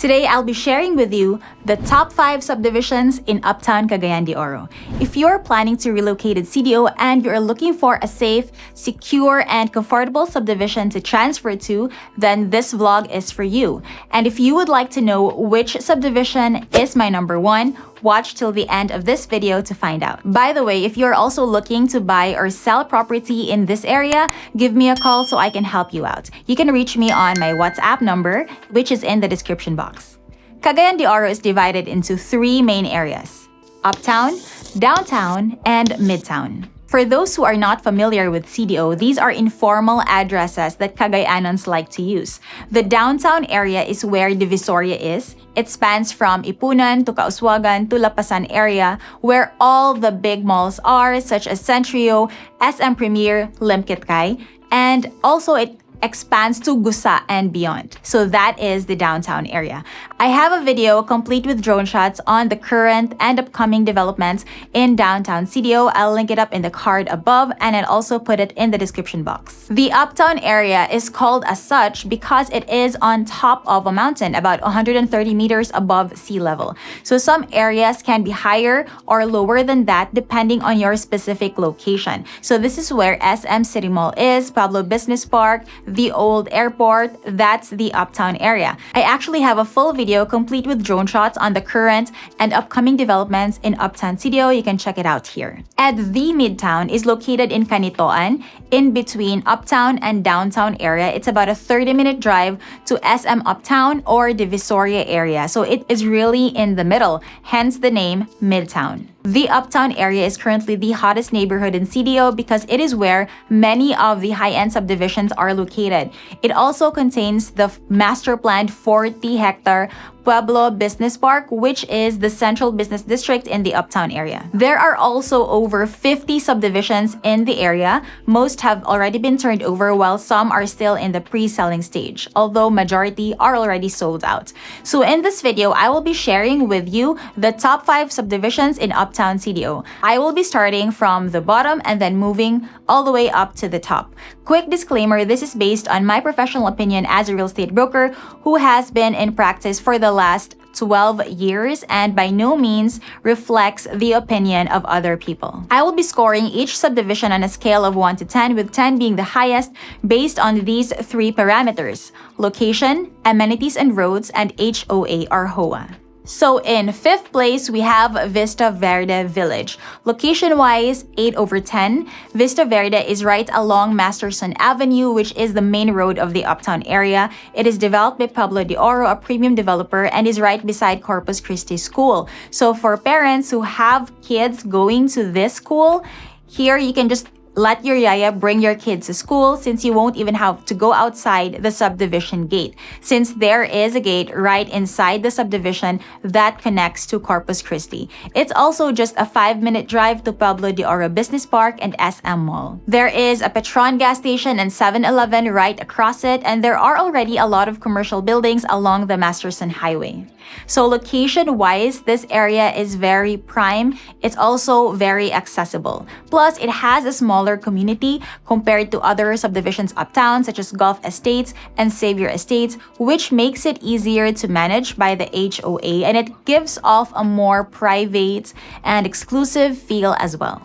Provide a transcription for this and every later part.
Today, I'll be sharing with you the top 5 subdivisions in Uptown Cagayan de Oro. If you're planning to relocate at CDO and you're looking for a safe, secure, and comfortable subdivision to transfer to, then this vlog is for you. And if you would like to know which subdivision is my number 1, watch till the end of this video to find out. By the way, if you're also looking to buy or sell property in this area, give me a call so I can help you out. You can reach me on my WhatsApp number, which is in the description box. Cagayan de Oro is divided into 3 main areas: Uptown, Downtown, and Midtown. For those who are not familiar with CDO, these are informal addresses that Cagayanons like to use. The downtown area is where Divisoria is. It spans from Ipunan to Kauswagan to Lapasan area, where all the big malls are, such as Centrio, SM Premier, Limkitkai, and also it expands to Gusa and beyond. So that is the downtown area. I have a video complete with drone shots on the current and upcoming developments in downtown CDO. I'll link it up in the card above and I'll also put it in the description box. The uptown area is called as such because it is on top of a mountain about 130 meters above sea level. So some areas can be higher or lower than that depending on your specific location. So this is where SM City Mall is, Pablo Business Park, the old airport. That's the uptown area. I actually have a full video complete with drone shots on the current and upcoming developments in Uptown CDO. You can check it out here. And the Midtown is located in Canitoan, in between Uptown and Downtown area. It's about a 30-minute drive to SM Uptown or Divisoria area. So it is really in the middle, hence the name Midtown. The Uptown area is currently the hottest neighborhood in CDO because it is where many of the high-end subdivisions are located. It also contains the master-planned 40-hectare Pueblo Business Park, which is the central business district in the Uptown area. There are also over 50 subdivisions in the area. Most have already been turned over while some are still in the pre-selling stage, although majority are already sold out. So in this video, I will be sharing with you the top 5 subdivisions in Uptown CDO. I will be starting from the bottom and then moving all the way up to the top. Quick disclaimer, this is based on my professional opinion as a real estate broker who has been in practice for the last 12 years and by no means reflects the opinion of other people. I will be scoring each subdivision on a scale of 1 to 10, with 10 being the highest based on these 3 parameters: location, amenities and roads, and HOA or HOA. So in 5th place, we have Vista Verde Village. Location-wise, 8/10. Vista Verde is right along Masterson Avenue, which is the main road of the Uptown area. It is developed by Pablo de Oro, a premium developer, and is right beside Corpus Christi School. So for parents who have kids going to this school, here you can just let your yaya bring your kids to school since you won't even have to go outside the subdivision gate, since there is a gate right inside the subdivision that connects to Corpus Christi. It's also just a 5-minute drive to Pablo de Oro Business Park and SM Mall. There is a Petron gas station and 7-Eleven right across it, and there are already a lot of commercial buildings along the Masterson Highway. So location-wise, this area is very prime. It's also very accessible. Plus, it has a smaller community compared to other subdivisions uptown, such as Gulf Estates and Xavier Estates, which makes it easier to manage by the HOA, and it gives off a more private and exclusive feel as well.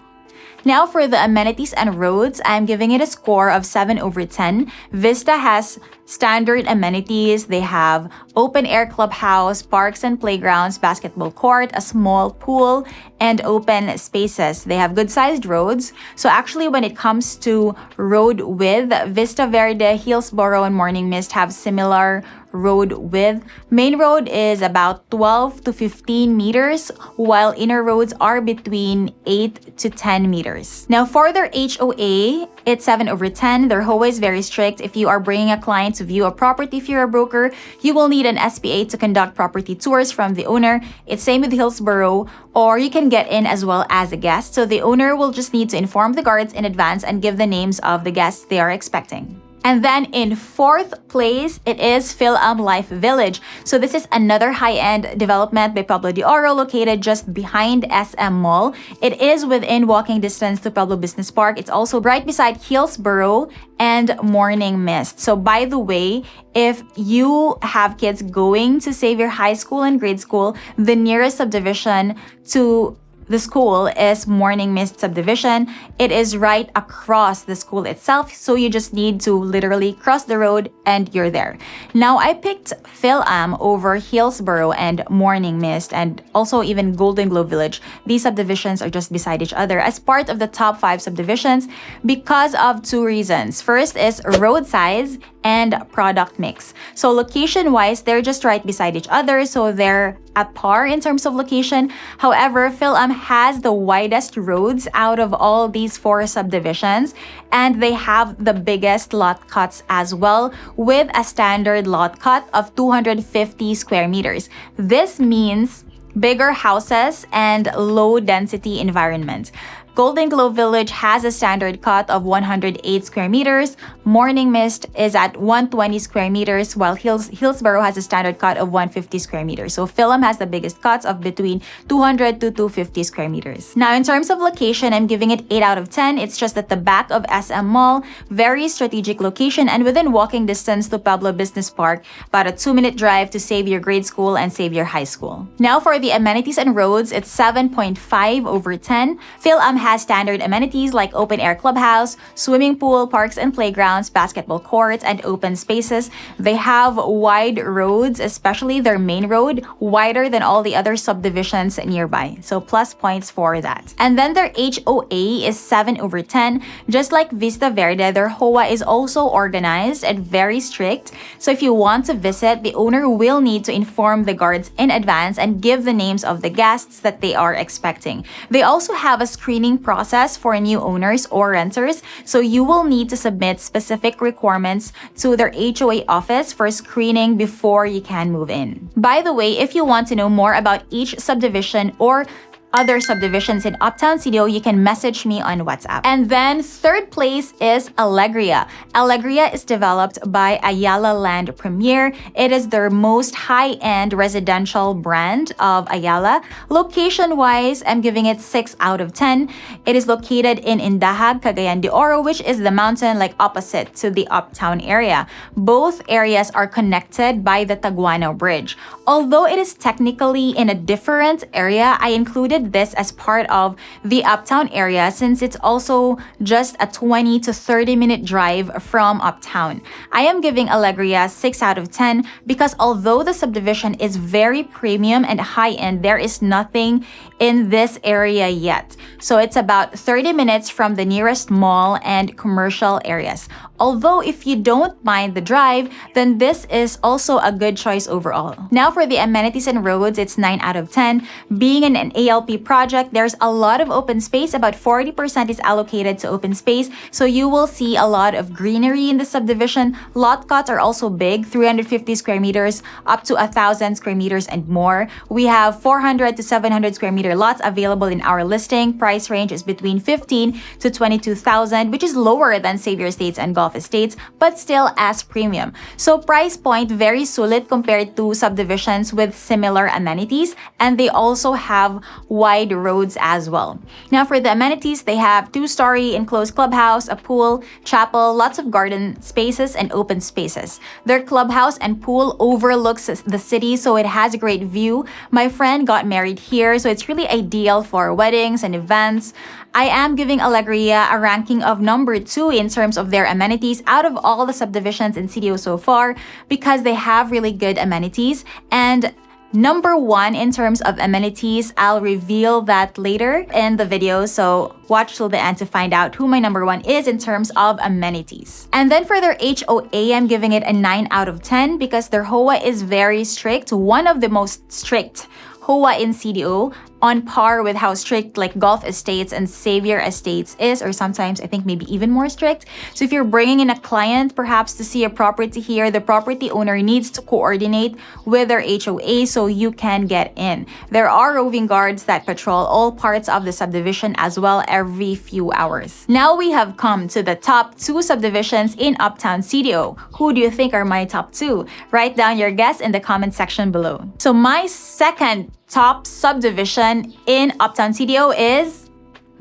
Now for the amenities and roads, I'm giving it a score of 7/10. Vista has standard amenities. They have open air clubhouse, parks and playgrounds, basketball court, a small pool, and open spaces. They have good-sized roads. So actually, when it comes to road width, Vista Verde, Hillsboro, and Morning Mist have similar road width. Main road is about 12 to 15 meters, while inner roads are between 8 to 10 meters. Now for their HOA, it's 7/10. Their HOA is very strict. If you are bringing a client to view a property, if you're a broker, you will need an SPA to conduct property tours from the owner. It's same with Hillsboro, or you can get in as well as a guest. So the owner will just need to inform the guards in advance and give the names of the guests they are expecting. And then in fourth place, it is Philam Life Village. So this is another high-end development by Pablo de Oro located just behind SM Mall. It is within walking distance to Pablo Business Park. It's also right beside Hillsborough and Morning Mist. So by the way, if you have kids going to Xavier High School and grade school, the nearest subdivision to the school is Morning Mist Subdivision. It is right across the school itself, so you just need to literally cross the road and you're there. Now, I picked Philam over Hillsborough and Morning Mist, and also even Golden Globe Village. These subdivisions are just beside each other as part of the top 5 subdivisions because of 2 reasons. First is road size and product mix. So location-wise, they're just right beside each other, so they're at par in terms of location. However, Philam has the widest roads out of all these 4 subdivisions, and they have the biggest lot cuts as well, with a standard lot cut of 250 square meters. This means bigger houses and low density environment. Golden Globe Village has a standard cut of 108 square meters. Morning Mist is at 120 square meters, while Hillsborough has a standard cut of 150 square meters. So Philam has the biggest cuts of between 200 to 250 square meters. Now, in terms of location, I'm giving it 8 out of 10. It's just at the back of SM Mall, very strategic location, and within walking distance to Pablo Business Park, about a 2-minute drive to Xavier Grade School and Xavier High School. Now, for the amenities and roads, it's 7.5 over 10. Philam has standard amenities like open-air clubhouse, swimming pool, parks and playgrounds, basketball courts, and open spaces. They have wide roads, especially their main road, wider than all the other subdivisions nearby. So plus points for that. And then their HOA is 7 over 10. Just like Vista Verde, their HOA is also organized and very strict. So if you want to visit, the owner will need to inform the guards in advance and give the names of the guests that they are expecting. They also have a screening process for new owners or renters, so you will need to submit specific requirements to their HOA office for screening before you can move in. By the way, if you want to know more about each subdivision or other subdivisions in Uptown CDO, you can message me on WhatsApp. And then third place is Alegria. Alegria is developed by Ayala Land Premier. It is their most high-end residential brand of Ayala. Location-wise, I'm giving it 6 out of 10. It is located in Indahag, Cagayan de Oro, which is the mountain like opposite to the Uptown area. Both areas are connected by the Taguano Bridge. Although it is technically in a different area, I included this as part of the Uptown area since it's also just a 20 to 30 minute drive from Uptown. I am giving Alegria 6 out of 10 because although the subdivision is very premium and high-end, there is nothing in this area yet. So it's about 30 minutes from the nearest mall and commercial areas. Although if you don't mind the drive, then this is also a good choice overall. Now for the amenities and roads, it's 9 out of 10. Being an ALP project, there's a lot of open space. About 40% is allocated to open space. So you will see a lot of greenery in the subdivision. Lot cuts are also big, 350 square meters up to 1,000 square meters and more. We have 400 to 700 square meter lots available in our listing. Price range is between 15 to 22,000, which is lower than Xavier Estates and Gulf Estates, but still as premium. So price point very solid compared to subdivisions with similar amenities, and they also have wide roads as well. Now for the amenities, they have 2-story enclosed clubhouse, a pool, chapel, lots of garden spaces, and open spaces. Their clubhouse and pool overlooks the city, so it has a great view. My friend got married here, so it's really ideal for weddings and events. I am giving Alegria a ranking of number 2 in terms of their amenities out of all the subdivisions in CDO so far because they have really good amenities. And number 1 in terms of amenities, I'll reveal that later in the video, so watch till the end to find out who my number 1 is in terms of amenities. And then for their HOA, I'm giving it a 9 out of 10 because their HOA is very strict, one of the most strict HOA in CDO. on par with how strict like Gulf Estates and Xavier Estates is, or sometimes I think maybe even more strict. So if you're bringing in a client perhaps to see a property here, the property owner needs to coordinate with their HOA so you can get in. There are roving guards that patrol all parts of the subdivision as well every few hours. Now we have come to the top 2 subdivisions in Uptown CDO. Who do you think are my top 2? Write down your guess in the comment section below. So my second top subdivision in Uptown CDO is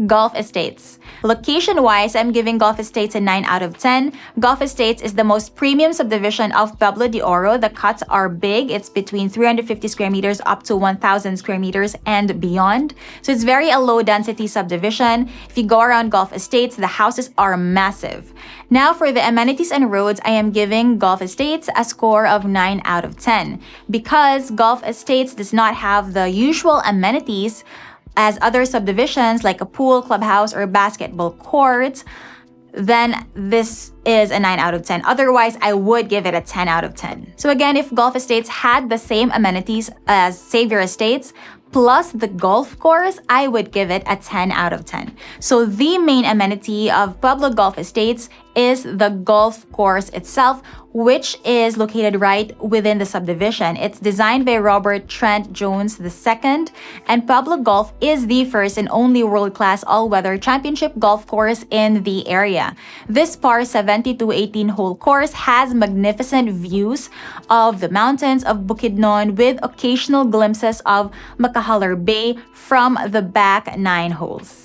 Gulf Estates. Location-wise, I'm giving Gulf Estates a 9 out of 10. Gulf Estates is the most premium subdivision of Pueblo de Oro. The cuts are big. It's between 350 square meters up to 1,000 square meters and beyond. So it's very a low-density subdivision. If you go around Gulf Estates, the houses are massive. Now for the amenities and roads, I am giving Gulf Estates a score of 9 out of 10 because Gulf Estates does not have the usual amenities as other subdivisions like a pool, clubhouse, or basketball court. Then this is a 9 out of 10. Otherwise, I would give it a 10 out of 10. So again, if Gulf Estates had the same amenities as Xavier Estates, plus the golf course, I would give it a 10 out of 10. So the main amenity of Pueblo Gulf Estates is the golf course itself, which is located right within the subdivision. It's designed by Robert Trent Jones II, and Pueblo Golf is the first and only world-class all-weather championship golf course in the area. This par 70-18-hole course has magnificent views of the mountains of Bukidnon with occasional glimpses of Makahalar Bay from the back 9 holes.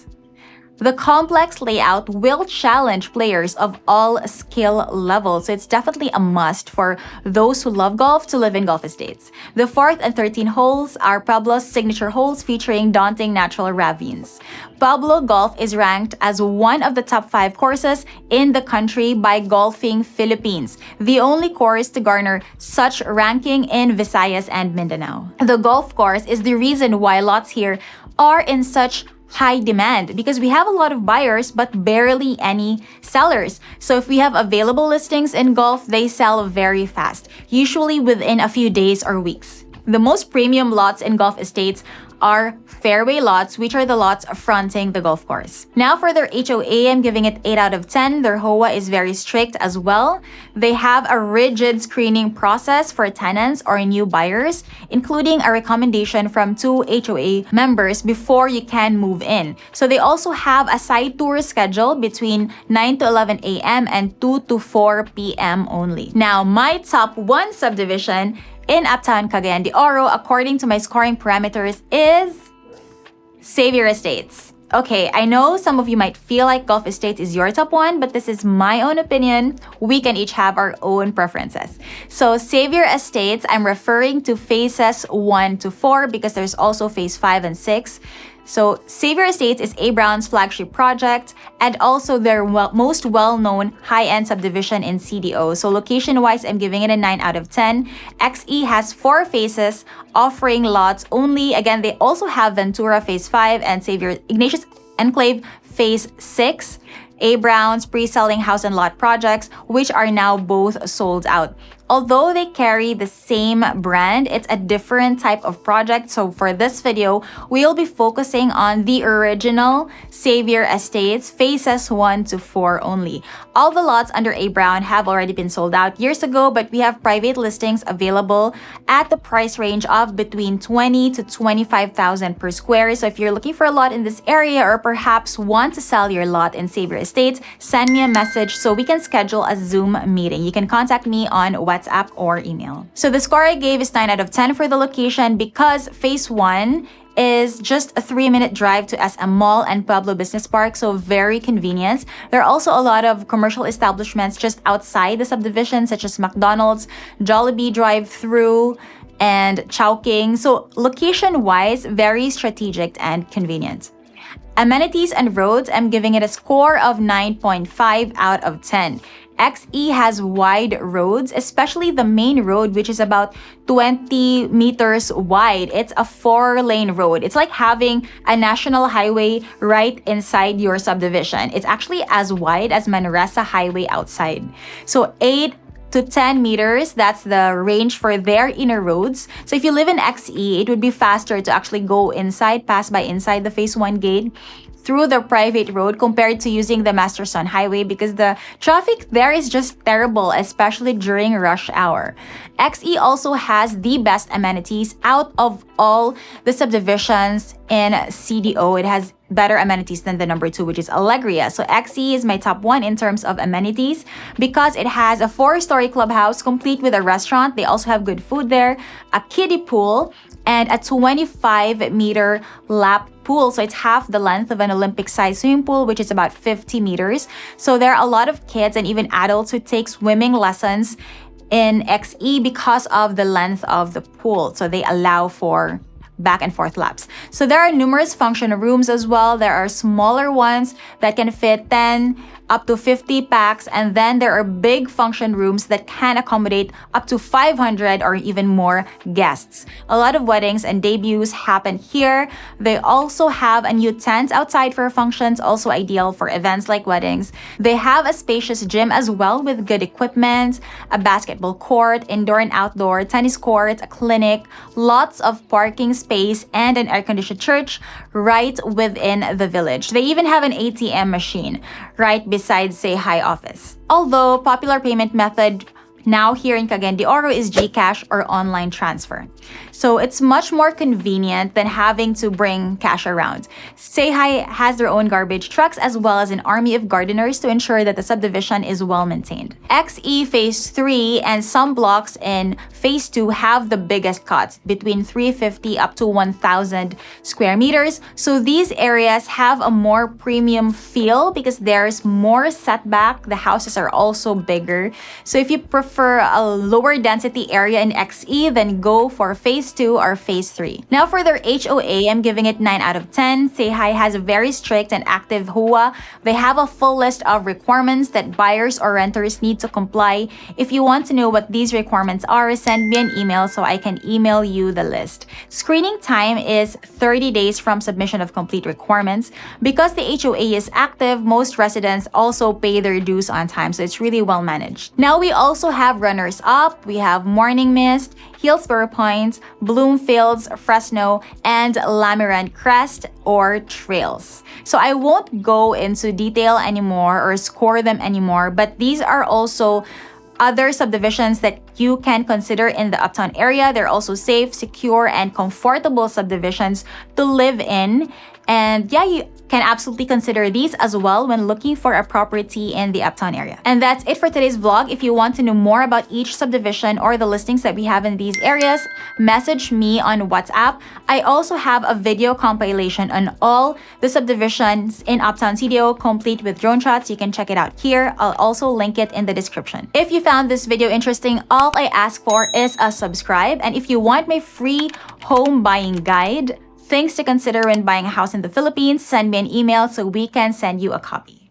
The complex layout will challenge players of all skill levels, so it's definitely a must for those who love golf to live in Gulf Estates. The 4th and 13th holes are Pueblo's signature holes featuring daunting natural ravines. Pueblo Golf is ranked as one of the top 5 courses in the country by Golfing Philippines, the only course to garner such ranking in Visayas and Mindanao. The golf course is the reason why lots here are in such high demand because we have a lot of buyers but barely any sellers. So if we have available listings in Gulf, they sell very fast, usually within a few days or weeks. The most premium lots in Gulf Estates are fairway lots, which are the lots fronting the golf course. Now for their HOA, I'm giving it 8 out of 10. Their HOA is very strict as well. They have a rigid screening process for tenants or new buyers, including a recommendation from 2 HOA members before you can move in. So they also have a site tour schedule between 9 to 11 a.m. and 2 to 4 p.m. only. Now, my top 1 subdivision in Uptown Cagayan de Oro, according to my scoring parameters, is Xavier Estates. Okay, I know some of you might feel like Gulf Estates is your top 1, but this is my own opinion. We can each have our own preferences. So Xavier Estates, I'm referring to phases 1 to 4 because there's also phase 5 and 6. So Xavier Estates is A. Brown's flagship project and also their most well-known high-end subdivision in CDO. So location-wise, I'm giving it a 9 out of 10. XE has 4 phases offering lots only. Again, they also have Ventura Phase 5 and Xavier Ignatius Enclave Phase 6. A. Brown's pre-selling house and lot projects, which are now both sold out. Although they carry the same brand, it's a different type of project. So for this video, we'll be focusing on the original Xavier Estates, phases 1 to 4 only. All the lots under A. Brown have already been sold out years ago, but we have private listings available at the price range of between 20 to 25,000 per square. So if you're looking for a lot in this area or perhaps want to sell your lot in Xavier Estates, send me a message so we can schedule a Zoom meeting. You can contact me on WhatsApp or email. So the score I gave is 9 out of 10 for the location because phase 1 is just a 3-minute drive to SM Mall and Pueblo Business Park, so very convenient. There are also a lot of commercial establishments just outside the subdivision, such as McDonald's, Jollibee drive-through, and Chowking. So location-wise, very strategic and convenient. Amenities and roads, I'm giving it a score of 9.5 out of 10. XE has wide roads, especially the main road, which is about 20 meters wide. It's a 4-lane road. It's like having a national highway right inside your subdivision. It's actually as wide as Manresa Highway outside. So 8 to 10 meters. That's the range for their inner roads. So if you live in XE, it would be faster to actually go inside, pass by inside the Phase 1 gate through the private road compared to using the Masterson Highway because the traffic there is just terrible, especially during rush hour. XE also has the best amenities out of all the subdivisions in CDO. It has better amenities than the number 2, which is Alegria. So XE is my top 1 in terms of amenities because it has a 4-story clubhouse complete with a restaurant. They also have good food there, a kiddie pool, and a 25-meter lap pool. So it's half the length of an Olympic-sized swimming pool, which is about 50 meters. So there are a lot of kids and even adults who take swimming lessons in XE because of the length of the pool. So they allow for back and forth laps. So there are numerous function rooms as well. There are smaller ones that can fit 10 up to 50 packs, and then there are big function rooms that can accommodate up to 500 or even more guests. A lot of weddings and debuts happen here. They also have a new tent outside for functions, also ideal for events like weddings. They have a spacious gym as well with good equipment, a basketball court, indoor and outdoor, tennis court, a clinic, lots of parking space, and an air-conditioned church right within the village. They even have an ATM machine right beside Say Hi office. Although popular payment method now here in Cagayan de Oro is GCash or online transfer. So it's much more convenient than having to bring cash around. Say Hi has their own garbage trucks as well as an army of gardeners to ensure that the subdivision is well maintained. XE Phase 3 and some blocks in Phase 2 have the biggest cuts, between 350 up to 1,000 square meters. So these areas have a more premium feel because there's more setback. The houses are also bigger. So if you prefer a lower density area in XE, then go for Phase 2 or Phase 3. Now for their HOA, I'm giving it 9 out of 10. Say Hi has a very strict and active HOA. They have a full list of requirements that buyers or renters need to comply. If you want to know what these requirements are, send me an email so I can email you the list. Screening time is 30 days from submission of complete requirements. Because the HOA is active, most residents also pay their dues on time, so it's really well managed. Now we also have runners-up. We have Morning Mist, Hillsborough Point, Bloomfields, Fresno, and Lamirant Crest or Trails. So I won't go into detail anymore or score them anymore, but these are also other subdivisions that you can consider in the Uptown area. They're also safe, secure, and comfortable subdivisions to live in. And yeah, you can absolutely consider these as well when looking for a property in the Uptown area. And that's it for today's vlog. If you want to know more about each subdivision or the listings that we have in these areas, message me on WhatsApp. I also have a video compilation on all the subdivisions in Uptown CDO, complete with drone shots. You can check it out here. I'll also link it in the description. If you found this video interesting, all I ask for is a subscribe. And if you want my free home buying guide, things to consider when buying a house in the Philippines, send me an email so we can send you a copy.